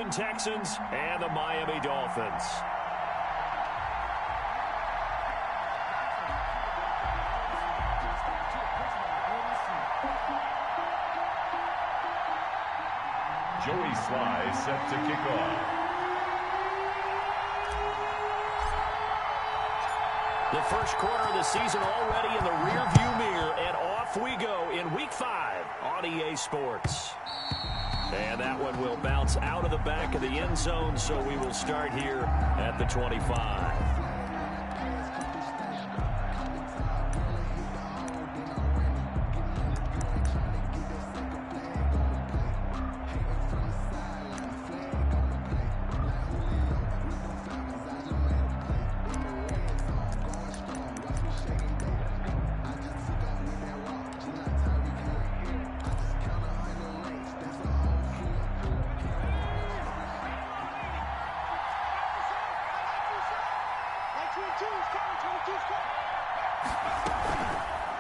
Houston Texans and the Miami Dolphins. Joey Sly set to kick off. The first quarter of the season already in the rearview mirror, and off we go in Week 5 on EA Sports. And that one will bounce out of the back of the end zone, so we will start here at the 25.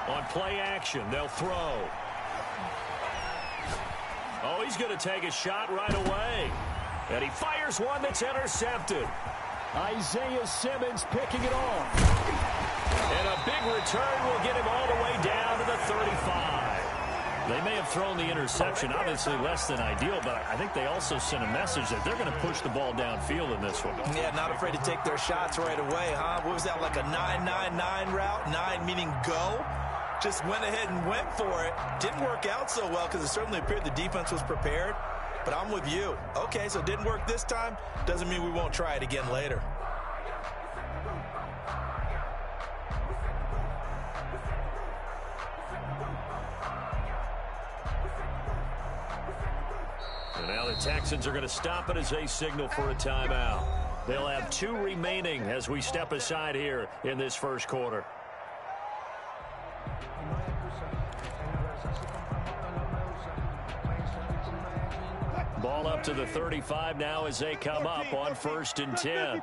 On play action, they'll throw. Oh, he's going to take a shot right away. And he fires one that's intercepted. Isaiah Simmons picking it off. And a big return will get him all the way down to the 35. They may have thrown the interception, obviously less than ideal, but I think they also sent a message that they're going to push the ball downfield in this one. Yeah, not afraid to take their shots right away, huh? What was that, like a 9-9-9 route? 9 meaning go? Just went ahead and went for it. Didn't work out so well because it certainly appeared the defense was prepared. But I'm with you. Okay, so it didn't work this time. Doesn't mean we won't try it again later. And now the Texans are going to stop it as they signal for a timeout. They'll have 2 remaining as we step aside here in this first quarter. Ball up to the 35 now as they come up on 1st and 10.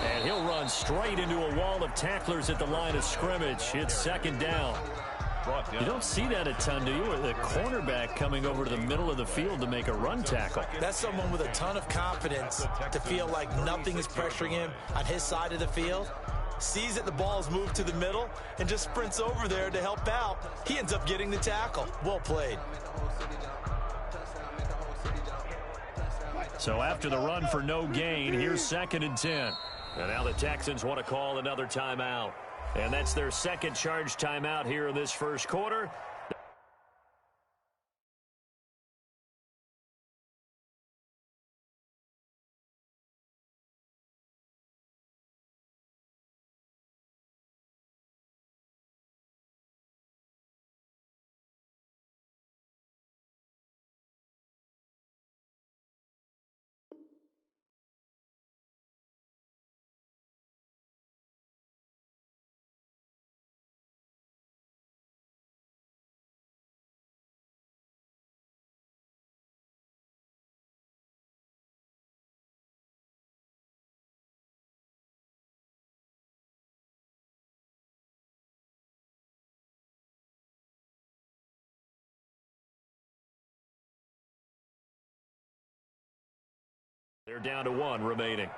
And he'll run straight into a wall of tacklers at the line of scrimmage. It's 2nd down. You don't see that a ton, do you? The cornerback coming over to the middle of the field to make a run tackle. That's someone with a ton of confidence to feel like nothing is pressuring him on his side of the field. Sees that the ball is moved to the middle and just sprints over there to help out. He ends up getting the tackle. Well played. So after the run for no gain, here's 2nd and 10. And now the Texans want to call another timeout. And that's their 2nd charge timeout here in this first quarter. They're down to 1 remaining.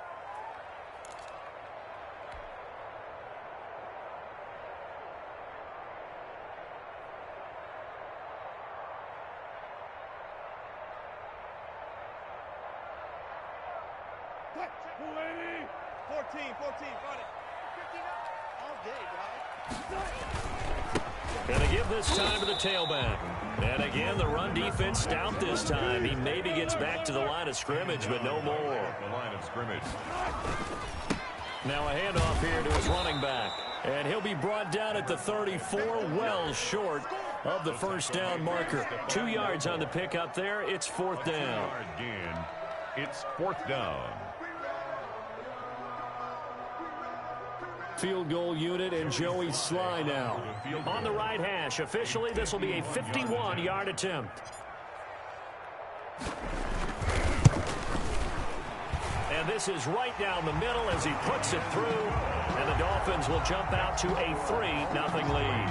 Gonna give this time to the tailback. And again, the run defense stout this time. He maybe gets back to the line of scrimmage, but no more. The line of scrimmage. Now a handoff here to his running back. And he'll be brought down at the 34, well short of the first down marker. 2 yards on the pickup there. It's 4th down. Again, it's 4th down. Field goal unit and Joey Sly now. On the right hash. Officially, this will be a 51-yard attempt. This is right down the middle as he puts it through, and the Dolphins will jump out to a 3-0 lead.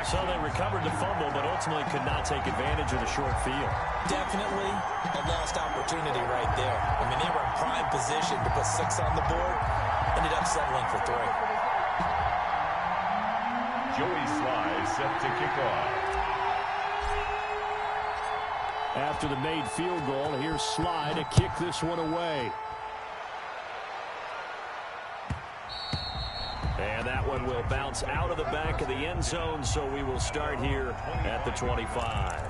So they recovered the fumble, but ultimately could not take advantage of the short field. Definitely a lost opportunity right there. I mean, they were in prime position to put 6 on the board, ended up settling for 3. Joey Sly set to kick off. After the made field goal, here's Sly to kick this one away. And that one will bounce out of the back of the end zone, so we will start here at the 25.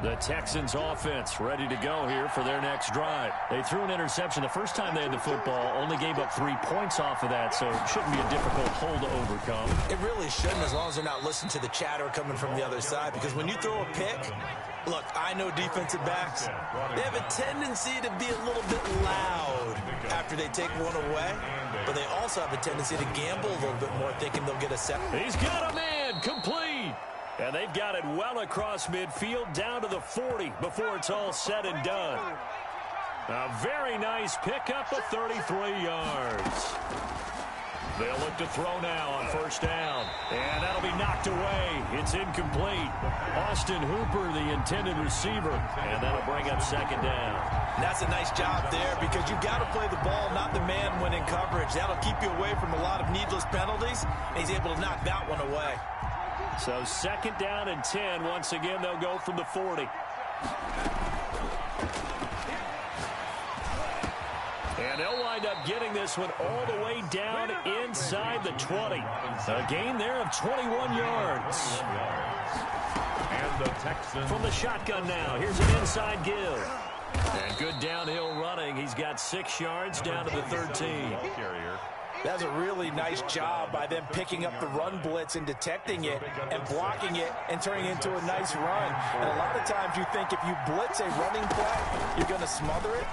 The Texans offense ready to go here for their next drive. They threw an interception the first time they had the football, only gave up 3 points off of that, so it shouldn't be a difficult hole to overcome. It really shouldn't, as long as they're not listening to the chatter coming from the other side, because when you throw a pick, look, I know defensive backs, they have a tendency to be a little bit loud after they take one away, but they also have a tendency to gamble a little bit more, thinking they'll get a set. He's got a man, complete. And they've got it well across midfield down to the 40 before it's all said and done. A very nice pickup of 33 yards. They'll look to throw now on first down. And that'll be knocked away. It's incomplete. Austin Hooper, the intended receiver. And that'll bring up second down. That's a nice job there because you've got to play the ball, not the man when in coverage. That'll keep you away from a lot of needless penalties. And he's able to knock that one away. So second down and 10. Once again, they'll go from the 40. And they'll wind up getting this one all the way down inside the 20. A gain there of 21 yards. And the Texans. From the shotgun now, here's an inside give. And good downhill running. He's got 6 yards down to the 13. That's a really nice job by them picking up the run blitz and detecting it and blocking it and turning it into a nice run. And a lot of times you think if you blitz a running play, you're going to smother it.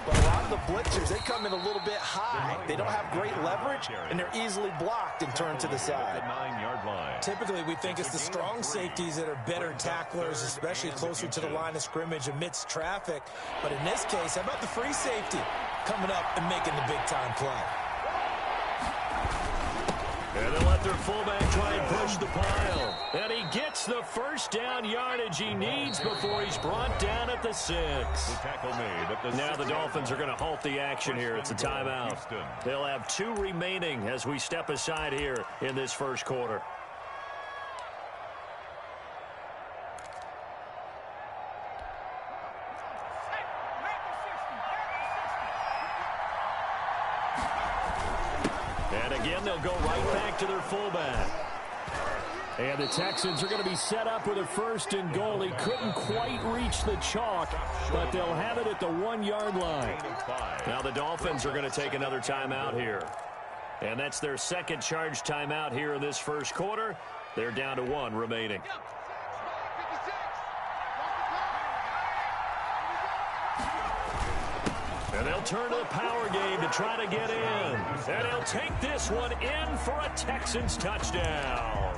But a lot of the blitzers, they come in a little bit high. They don't have great leverage, and they're easily blocked and turned to the side. Typically, we think it's the strong safeties that are better tacklers, especially closer to the line of scrimmage amidst traffic. But in this case, how about the free safety coming up and making the big-time play? And they'll let their fullback try and push the pile. And he gets the first down yardage he needs before he's brought down at the 6. Now the Dolphins are going to halt the action here. It's a timeout. They'll have 2 remaining as we step aside here in this first quarter. And again, they'll go right back to their fullback. And the Texans are going to be set up with a 1st and goal. He couldn't quite reach the chalk, but they'll have it at the 1-yard line. Now the Dolphins are going to take another timeout here. And that's their second charge timeout here in this first quarter. They're down to 1 remaining. And they'll turn to the power game to try to get in. And he'll take this one in for a Texans touchdown.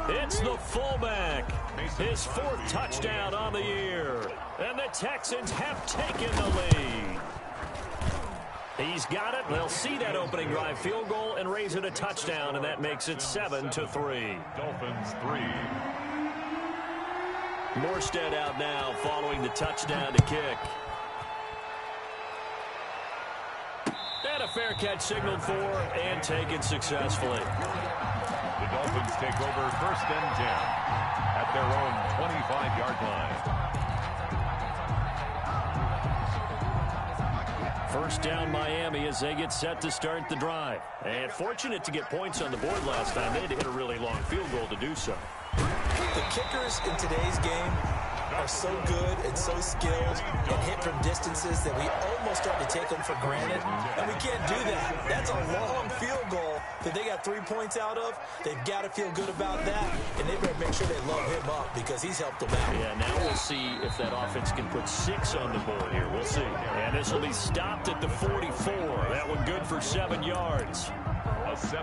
It's the fullback. His 4th touchdown on the year. And the Texans have taken the lead. He's got it. They'll see that opening drive field goal and raise it a touchdown, and that makes it 7-3. Dolphins 3. Morstead out now following the touchdown to kick. And a fair catch signaled for and taken successfully. The Dolphins take over 1st and 10 at their own 25-yard line. First down Miami as they get set to start the drive. And fortunate to get points on the board last time. They had to hit a really long field goal to do so. The kickers in today's game are so good and so skilled and hit from distances that we almost start to take them for granted, and we can't do that. That's a long field goal that they got 3 points out of. They've got to feel good about that, and they better make sure they load him up because he's helped them out. Yeah, now we'll see if that offense can put 6 on the board here. We'll see. And this will be stopped at the 44. That one good for 7 yards.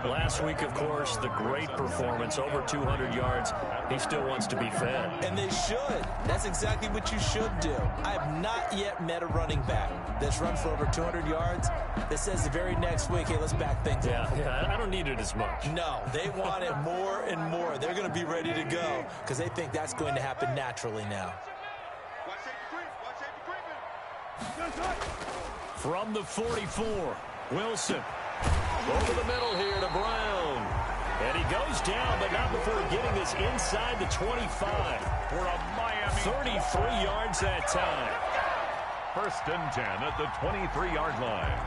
Last week, of course, the great performance, over 200 yards. He still wants to be fed. And they should. That's exactly what you should do. I have not yet met a running back that's run for over 200 yards that says the very next week, hey, let's back things up. Yeah, I don't need it as much. No, they want it more and more. They're going to be ready to go because they think that's going to happen naturally now. From the 44, Wilson. Over the middle here to Brown. And he goes down, but not before getting this inside the 25. For a Miami. 33 yards that time. 1st and 10 at the 23-yard line.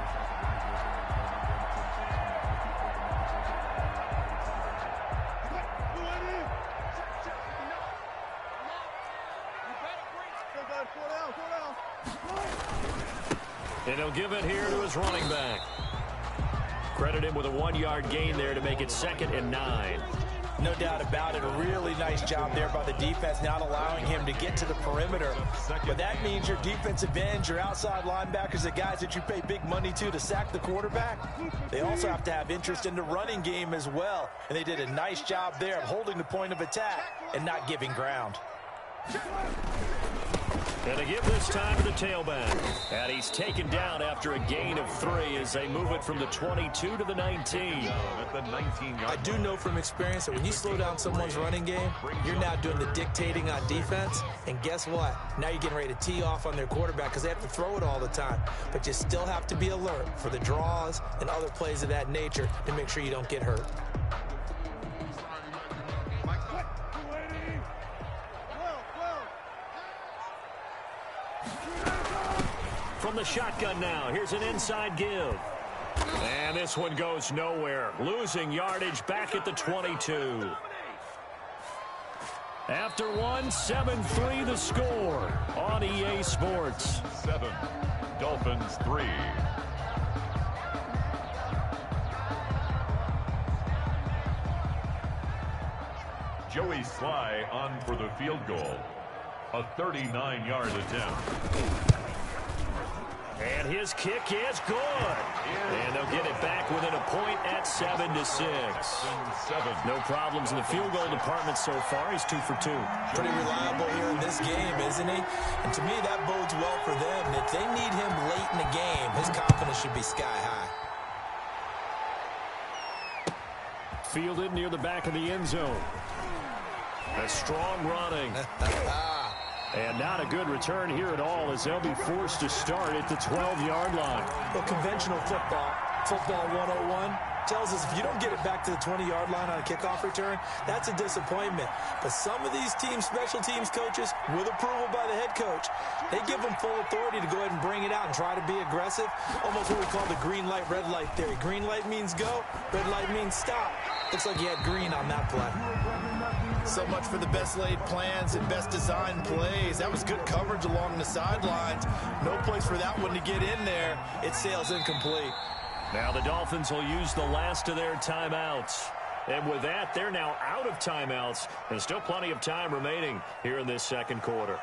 And he'll give it here to his running back. Credit him with a 1-yard gain there to make it 2nd and 9. No doubt about it. A really nice job there by the defense, not allowing him to get to the perimeter. But that means your defensive ends, your outside linebackers, the guys that you pay big money to sack the quarterback, they also have to have interest in the running game as well. And they did a nice job there of holding the point of attack and not giving ground. And to give this time to the tailback. And he's taken down after a gain of 3 as they move it from the 22 to the 19. At the 19-yard. I do know from experience that when you slow down someone's running game, you're now doing the dictating on defense. And guess what? Now you're getting ready to tee off on their quarterback because they have to throw it all the time. But you still have to be alert for the draws and other plays of that nature to make sure you don't get hurt. From the shotgun now, here's an inside give. And this one goes nowhere. Losing yardage back at the 22. After one, 7-3 the score on EA Sports. 7, Dolphins 3. Joey Sly on for the field goal. A 39-yard attempt. And his kick is good. And they'll get it back within a point at 7-6. No problems in the field goal department so far. He's 2 for 2. Pretty reliable here in this game, isn't he? And to me, that bodes well for them. And if they need him late in the game, his confidence should be sky high. Fielded near the back of the end zone. A strong running. And not a good return here at all as they'll be forced to start at the 12-yard line. Well, conventional football 101, tells us if you don't get it back to the 20-yard line on a kickoff return, that's a disappointment. But some of these teams, special teams coaches, with approval by the head coach, they give them full authority to go ahead and bring it out and try to be aggressive. Almost what we call the green light, red light theory. Green light means go, red light means stop. Looks like he had green on that play. So much for the best laid plans and best designed plays. That was good coverage along the sidelines. No place for that one to get in there. It sails incomplete. Now the Dolphins will use the last of their timeouts. And with that, they're now out of timeouts. And still plenty of time remaining here in this second quarter.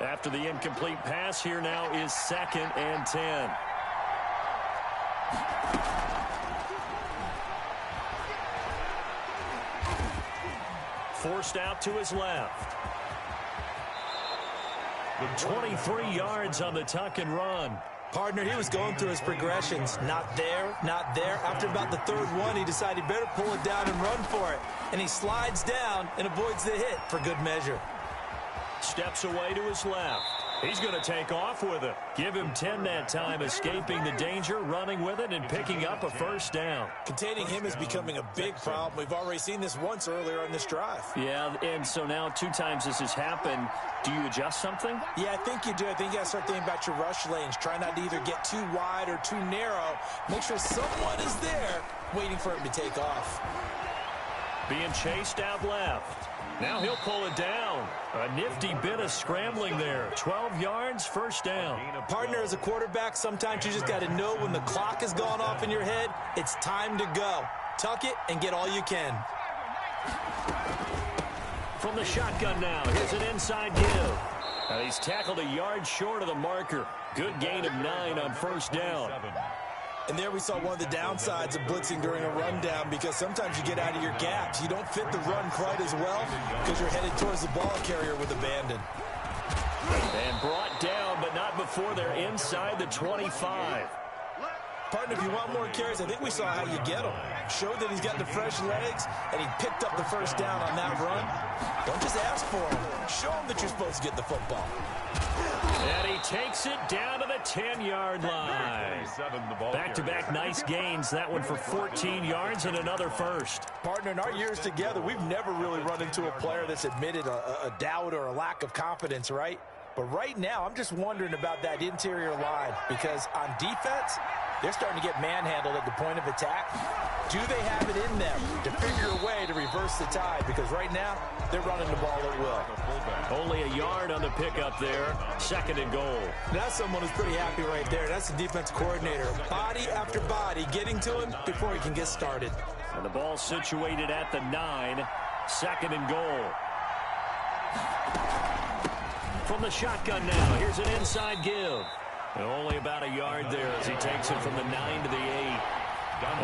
After the incomplete pass, here now is 2nd and 10. Forced out to his left. 23 yards on the tuck and run. Partner, he was going through his progressions. Not there, not there. After about the third one, he decided he better pull it down and run for it. And he slides down and avoids the hit for good measure. Steps away to his left. He's going to take off with it. Give him 10 that time, escaping the danger, running with it, and picking up a first down. Containing him is becoming a big problem. We've already seen this once earlier on this drive. Yeah, and so now 2 times this has happened. Do you adjust something? Yeah, I think you do. I think you got to start thinking about your rush lanes. Try not to either get too wide or too narrow. Make sure someone is there waiting for him to take off. being chased out left. Now he'll pull it down. A nifty bit of scrambling there. 12 yards, first down. Partner, as a quarterback, sometimes you just got to know when the clock has gone off in your head, it's time to go. Tuck it and get all you can. From the shotgun now, here's an inside give. And he's tackled a yard short of the marker. Good gain of 9 on first down. And there we saw one of the downsides of blitzing during a rundown, because sometimes you get out of your gaps. You don't fit the run quite as well because you're headed towards the ball carrier with abandon. And brought down, but not before they're inside the 25. Partner, if you want more carries, I think we saw how you get them. Showed that he's got the fresh legs, and he picked up the first down on that run. Don't just ask for him. Show him that you're supposed to get the football. And he takes it down to the 10-yard line. Back-to-back nice gains. That one for 14 yards and another first. Partner, in our years together, we've never really run into a player that's admitted a doubt or a lack of confidence, right? But right now, I'm just wondering about that interior line, because on defense, they're starting to get manhandled at the point of attack. Do they have it in them to figure a way to reverse the tide? Because right now, they're running the ball at will. Only a yard on the pickup there. Second and goal. That's someone who's pretty happy right there. That's the defense coordinator. Body after body getting to him before he can get started. And the ball situated at the 9. Second and goal. From the shotgun now, here's an inside give. And only about a yard there as he takes it from the 9 to the 8.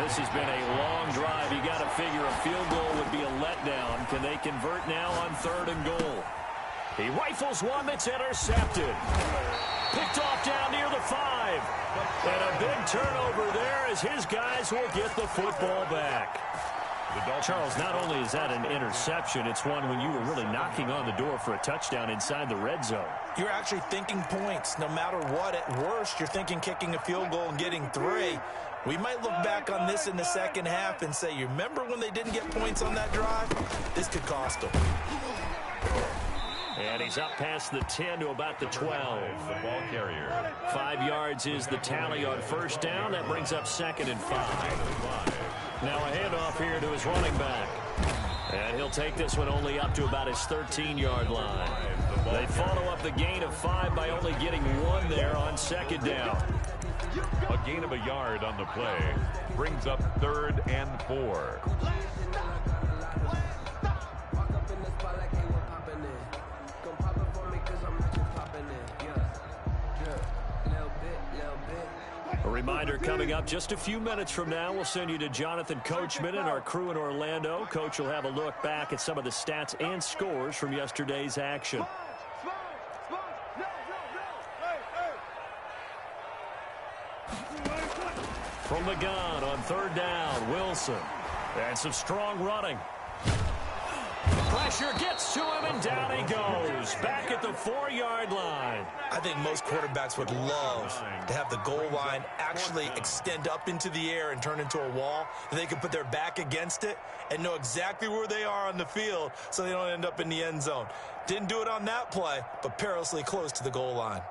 This has been a long drive. You got to figure a field goal would be a letdown. Can they convert now on third and goal? He rifles one that's intercepted. Picked off down near the 5. And a big turnover there as his guys will get the football back. Charles, not only is that an interception, it's one when you were really knocking on the door for a touchdown inside the red zone. You're actually thinking points. No matter what, at worst, you're thinking kicking a field goal and getting 3. We might look back on this in the second half and say, you remember when they didn't get points on that drive? This could cost them. And he's up past the 10 to about the 12. The ball carrier. 5 yards is the tally on first down. That brings up second and 5. Now a handoff here to his running back. And he'll take this one only up to about his 13-yard line. They follow up the gain of 5 by only getting 1 there on second down. A gain of a yard on the play brings up 3rd and 4. A reminder coming up just a few minutes from now. We'll send you to Jonathan Coachman and our crew in Orlando. Coach will have a look back at some of the stats and scores from yesterday's action. From the gun on third down, Wilson. And some strong running. Pressure gets to him, and down he goes. Back at the 4-yard line. I think most quarterbacks would love to have the goal line actually extend up into the air and turn into a wall, and they can put their back against it and know exactly where they are on the field so they don't end up in the end zone. Didn't do it on that play, but perilously close to the goal line.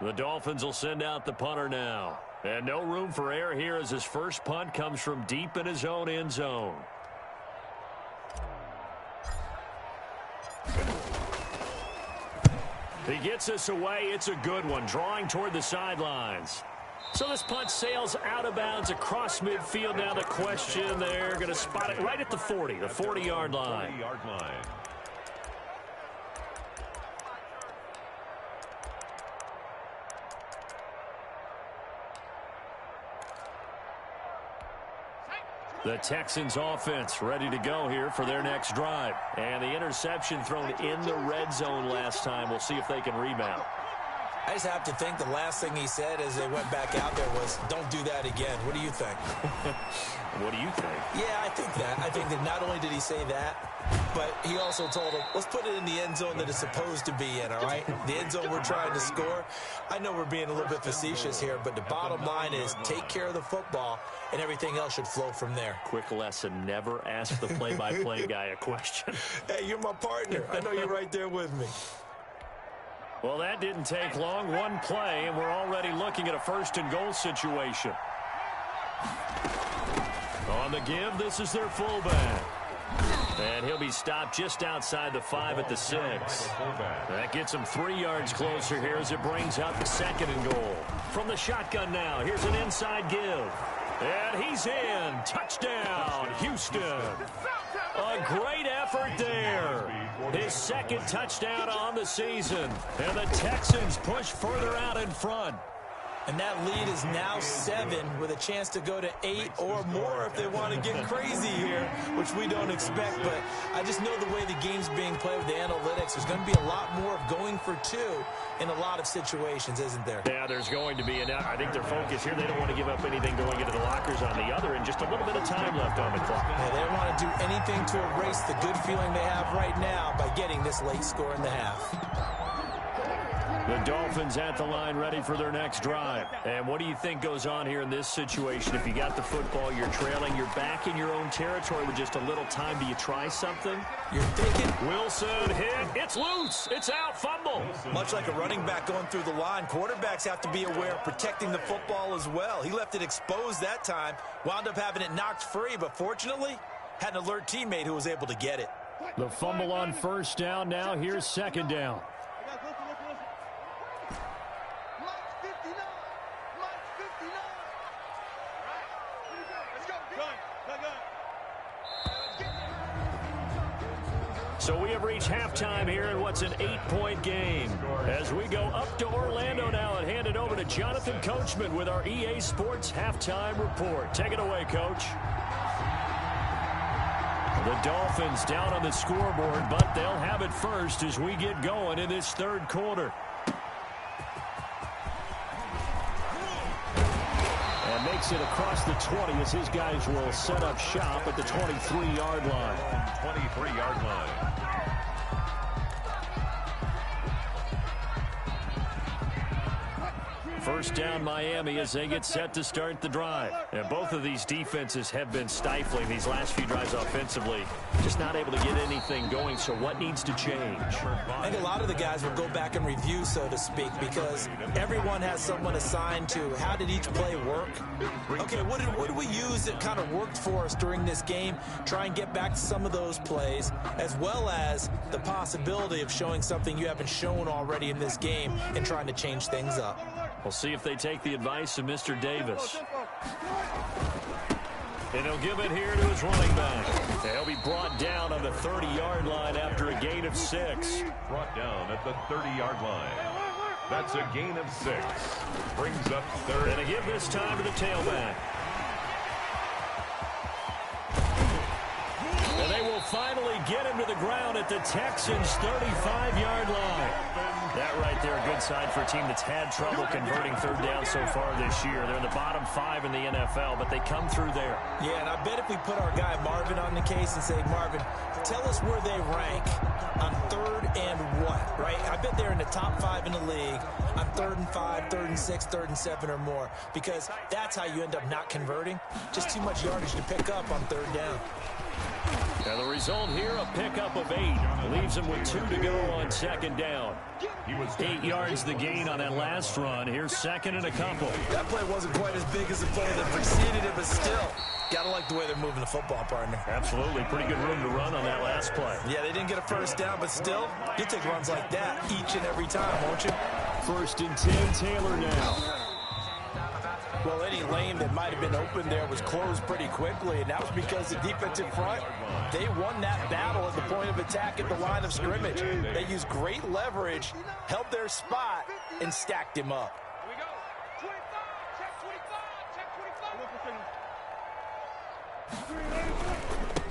The Dolphins will send out the punter now. And no room for error here as his first punt comes from deep in his own end zone. He gets us away. It's a good one, drawing toward the sidelines. So this punt sails out of bounds across midfield. Now the question, they're going to spot it right at the 40, the 40-yard line. 40-yard line. The Texans offense ready to go here for their next drive. And the interception thrown in the red zone last time. We'll see if they can rebound. I just have to think the last thing he said as they went back out there was, don't do that again. What do you think? What do you think? Yeah, I think that. I think that not only did he say that, but he also told him, let's put it in the end zone that it's supposed to be in, all right? The end zone we're trying to score. I know we're being a little bit facetious here, but the bottom line is take care of the football, and everything else should flow from there. Quick lesson, never ask the play-by-play guy a question. Hey, you're my partner. I know you're right there with me. Well, that didn't take long. One play, and we're already looking at a first-and-goal situation. On the give, this is their fullback. And he'll be stopped just outside the 5 at the 6. That gets him 3 yards closer here as it brings up the 2nd and goal. From the shotgun now, here's an inside give. And he's in. Touchdown, Houston. A great effort there. His 2nd touchdown on the season. And the Texans push further out in front. And that lead is now 7 with a chance to go to 8 or more if they want to get crazy here, which we don't expect. But I just know the way the game's being played with the analytics, there's going to be a lot more of going for 2 in a lot of situations, isn't there? Yeah, there's going to be. And I think their focus here, they don't want to give up anything going into the lockers on the other, and just a little bit of time left on the clock. Yeah, they don't want to do anything to erase the good feeling they have right now by getting this late score in the half. The Dolphins at the line ready for their next drive. And what do you think goes on here in this situation? If you got the football, you're trailing, you're back in your own territory with just a little time. Do you try something? You're thinking. Wilson hit. It's loose. It's out. Fumble. Much like a running back going through the line, quarterbacks have to be aware of protecting the football as well. He left it exposed that time, wound up having it knocked free, but fortunately had an alert teammate who was able to get it. The fumble on first down. Now here's 2nd down. So we have reached halftime here in what's an 8-point game. As we go up to Orlando now and hand it over to Jonathan Coachman with our EA Sports Halftime Report. Take it away, Coach. The Dolphins down on the scoreboard, but they'll have it first as we get going in this 3rd quarter. And makes it across the 20 as his guys will set up shop at the 23-yard line. 23-yard line. First down Miami as they get set to start the drive. And both of these defenses have been stifling these last few drives offensively. Just not able to get anything going, so what needs to change? I think a lot of the guys will go back and review, so to speak, because everyone has someone assigned to how did each play work. Okay, what did we use that kind of worked for us during this game? Try and get back to some of those plays, as well as the possibility of showing something you haven't shown already in this game and trying to change things up. We'll see if they take the advice of Mr. Davis. And he'll give it here to his running back. They'll be brought down on the 30-yard line after a gain of 6. Brought down at the 30-yard line. That's a gain of 6. Brings up 3rd. And a give this time to the tailback. And they will finally get him to the ground at the Texans' 35-yard line. That right there, a good sign for a team that's had trouble converting 3rd down so far this year. They're in the bottom 5 in the NFL, but they come through there. Yeah, and I bet if we put our guy Marvin on the case and say, Marvin, tell us where they rank on 3rd and what, right? I bet they're in the top 5 in the league on 3rd and 5, 3rd and 6, 3rd and 7 or more, because that's how you end up not converting. Just too much yardage to pick up on 3rd down. And the result here, a pickup of 8. Leaves him with 2 to go on 2nd down. 8 yards the gain on that last run. Here's 2nd and a couple. That play wasn't quite as big as the play that preceded it, but still, gotta like the way they're moving the football, partner. Absolutely. Pretty good room to run on that last play. Yeah, they didn't get a first down, but still, you take runs like that each and every time, won't you? 1st and 10, Taylor now. Well, any lane that might have been open there was closed pretty quickly, and that was because the defensive front, they won that battle at the point of attack at the line of scrimmage. They used great leverage, held their spot, and stacked him up. Here we go. 25, check 25, check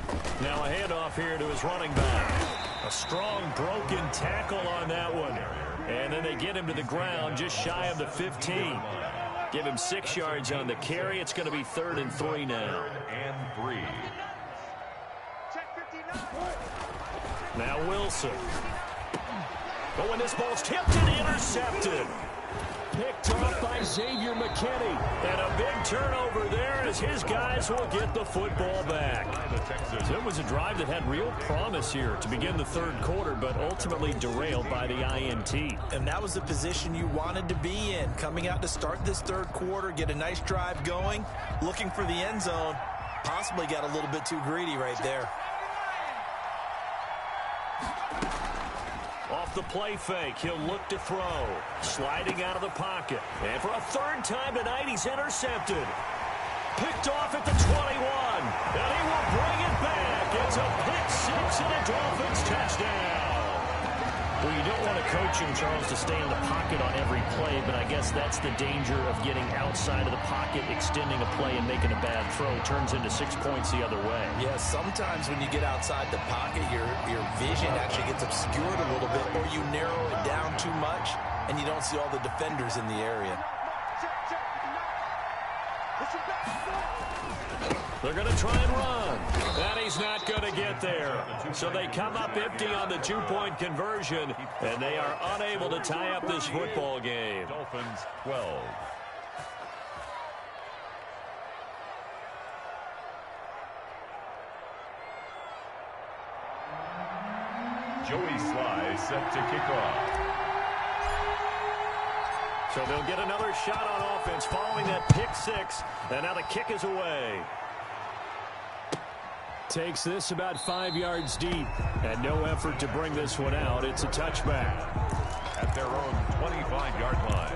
25. Now a handoff here to his running back. A strong broken tackle on that one. And then they get him to the ground just shy of the 15. Give him 6 yards on the carry. It's going to be 3rd and 3 now. 3rd and 3. Now Wilson. But when this ball's tipped and intercepted. picked off by Xavier McKinney. And a big turnover there as his guys will get the football back. So it was a drive that had real promise here to begin the third quarter, but ultimately derailed by the INT. And that was the position you wanted to be in. Coming out to start this third quarter, get a nice drive going, looking for the end zone. Possibly got a little bit too greedy right there. Off the play fake, he'll look to throw. Sliding out of the pocket. And for a third time tonight, he's intercepted. Picked off at the 21. And he will bring it back. It's a pick six and a Dolphins touchdown. Well, you don't want to coach him, Charles, to stay in the pocket on every play, but I guess that's the danger of getting outside of the pocket, extending a play, and making a bad throw. Turns into 6 points the other way. Yeah, sometimes when you get outside the pocket, your vision actually gets obscured a little bit, or you narrow it down too much, and you don't see all the defenders in the area. They're going to try and run. And he's not going to get there. So they come up empty on the two-point conversion, and they are unable to tie up this football game. Dolphins 12. Joey Sly set to kick off. So they'll get another shot on offense following that pick six. And now the kick is away. Takes this about 5 yards deep. And no effort to bring this one out. It's a touchback. At their own 25-yard line.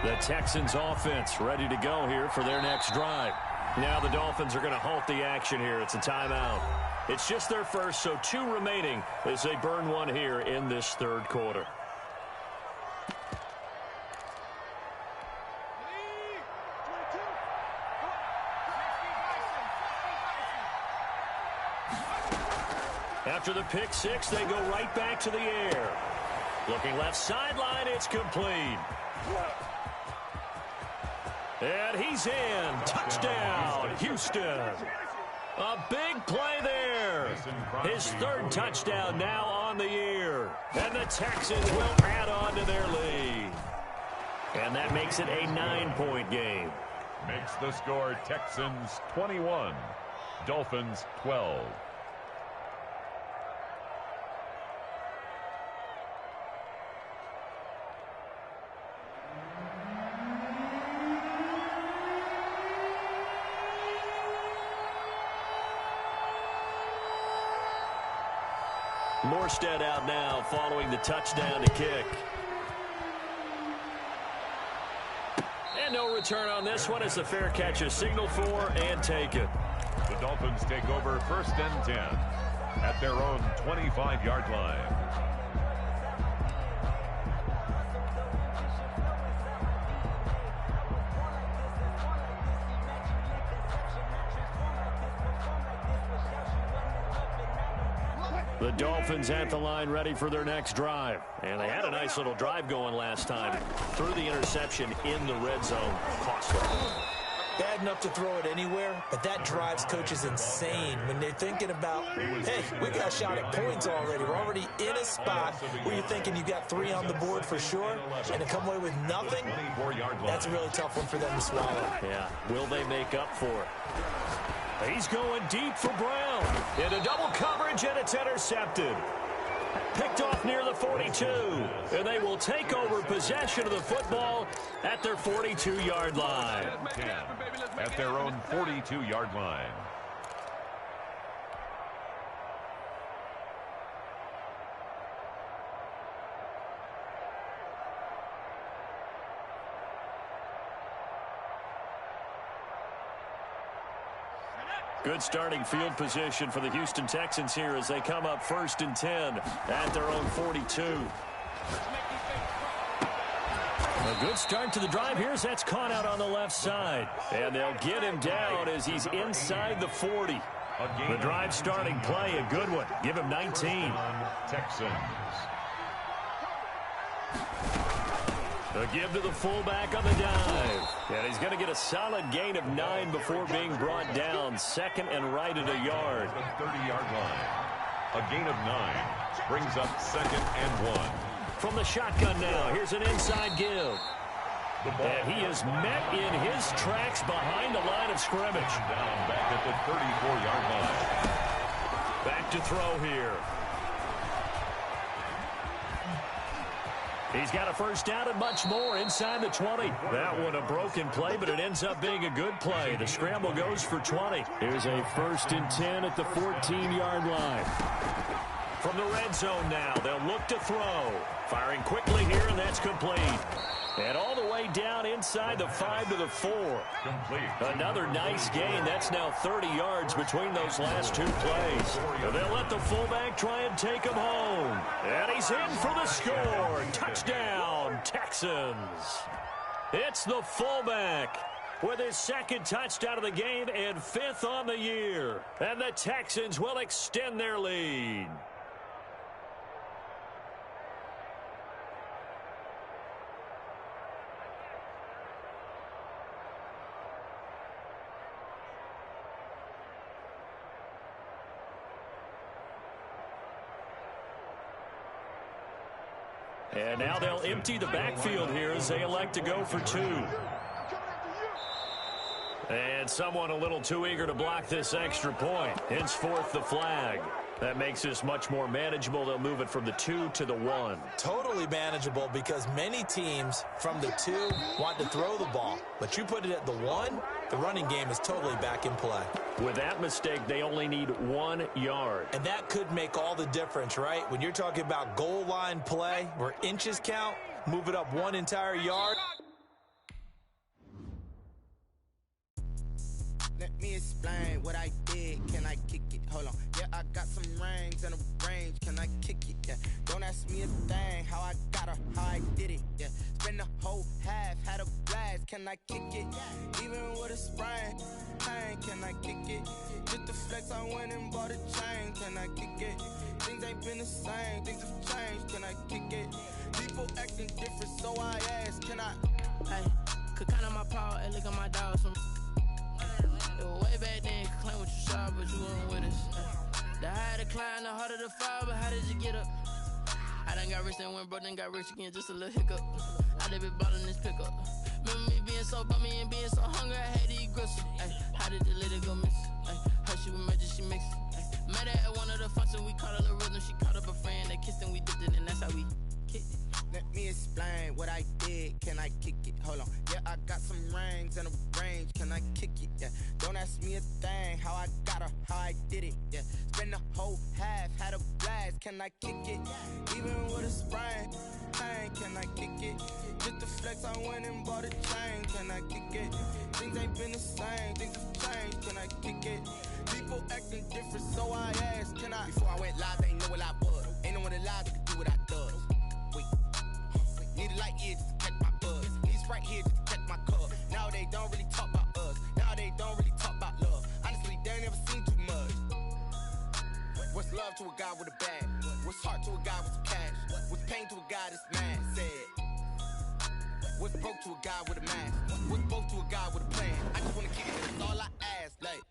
The Texans offense ready to go here for their next drive. Now the Dolphins are going to halt the action here. It's a timeout. It's just their first, so 2 remaining as they burn one here in this third quarter. After the pick six, they go right back to the air. Looking left sideline, it's complete. And he's in. Touchdown, Houston. A big play there. His third touchdown now on the year. And the Texans will add on to their lead. And that makes it a 9-point game. Makes the score Texans 21, Dolphins 12. Morstead out now following the touchdown to kick. And no return on this one as the fair catch is signaled for and taken. The Dolphins take over 1st and 10 at their own 25-yard line. The Dolphins at the line ready for their next drive. And they had a nice little drive going last time. Threw the interception in the red zone. Costly. Bad enough to throw it anywhere, but that drives coaches insane when they're thinking about, hey, we got a shot at points already. We're already in a spot where you're thinking you got 3 on the board for sure, and to come away with nothing, that's a really tough one for them to swallow. Yeah, will they make up for it? He's going deep for Brown. Into double coverage, and it's intercepted. Picked off near the 42. And they will take over possession of the football at their 42-yard line. 10 at their own 42-yard line. Good starting field position for the Houston Texans here as they come up 1st and 10 at their own 42. A good start to the drive here as that's caught out on the left side. And they'll get him down as he's inside the 40. The drive starting play, a good one. Give him 19. Texans. A give to the fullback on the dive. And he's going to get a solid gain of 9 before being brought down. 2nd and right at a yard. 30-yard line. A gain of 9. Brings up 2nd and 1. From the shotgun now, here's an inside give. And he is met in his tracks behind the line of scrimmage. Down back at the 34-yard line. Back to throw here. He's got a first down and much more inside the 20. That one a broken play, but it ends up being a good play. The scramble goes for 20. Here's a 1st and 10 at the 14-yard line. From the red zone now, they'll look to throw. Firing quickly here, and that's complete. And all the way down inside the 5 to the 4. Complete. Another nice gain. That's now 30 yards between those last 2 plays. And they'll let the fullback try and take him home. And he's in for the score. Touchdown, Texans. It's the fullback with his 2nd touchdown of the game and 5th on the year. And the Texans will extend their lead. And now they'll empty the backfield here as they elect to go for 2. And someone a little too eager to block this extra point. Henceforth the flag. That makes this much more manageable. They'll move it from the 2 to the 1. Totally manageable because many teams from the 2 want to throw the ball. But you put it at the 1, the running game is totally back in play. With that mistake, they only need 1 yard. And that could make all the difference, right? When you're talking about goal line play where inches count, move it up 1 entire yard. Let me explain what I did. Can I kick it? Hold on. Yeah, I got some rings and a range. Can I kick it? Yeah. Don't ask me a thing. How I got her, how I did it. Yeah. Spend the whole half, had a blast. Can I kick it? Even with a sprain. Pain, can I kick it? Just the flex, I went and bought a chain. Can I kick it? Things ain't been the same. Things have changed. Can I kick it? People acting different, so I ask. Can I? Hey, could count on my paw and look at my dog. It was way back then, could claim what you saw, but you wasn't with us. The higher the climb, the harder the fall, but how did you get up? I done got rich and went broke, then got rich again, just a little hiccup. I done been ballin' this pickup. Remember me being so bummy and being so hungry, I had to eat gristle. How did the lady go miss? Her she was magic, she mixed. Met her at one of the functions, we caught a little rhythm, she caught up a friend, they kissed and we dipped it, and that's how we kicked it. Let me explain what I did. Can I kick it? Hold on. Yeah, I got some rings and a range. Can I kick it? Yeah. Don't ask me a thing. How I got her, how I did it. Yeah. Spend the whole half, had a blast. Can I kick it? Even with a sprain. Pain, can I kick it? Just the flex, I went and bought a chain. Can I kick it? Things ain't been the same. Things have changed. Can I kick it? People acting different, so I asked. Can I? Before I went live, they ain't know what I was. Ain't no one alive that could do what I does. Wait. Need a light here just to catch my buzz. Need Sprite here just to catch my cup. Now they don't really talk about us. Now they don't really talk about love. Honestly, they ain't never seen too much. What's love to a guy with a bag? What's heart to a guy with some cash? What's pain to a guy that's mad? Said. What's broke to a guy with a mask? What's broke to a guy with a plan? I just wanna kick it, that's all I ask. Like,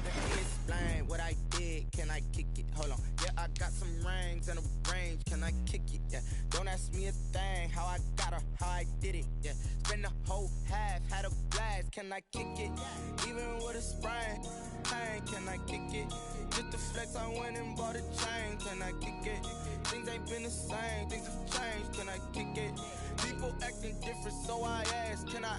let me explain what I did. Can I kick it? Hold on. Yeah, I got some rings and a range. Can I kick it? Yeah. Don't ask me a thing. How I got her, how I did it. Yeah. Spend the whole half, had a blast. Can I kick it? Even with a sprain. Pain, can I kick it? Just the flex, I went and bought a chain. Can I kick it? Things ain't been the same. Things have changed. Can I kick it? People acting different, so I ask. Can I?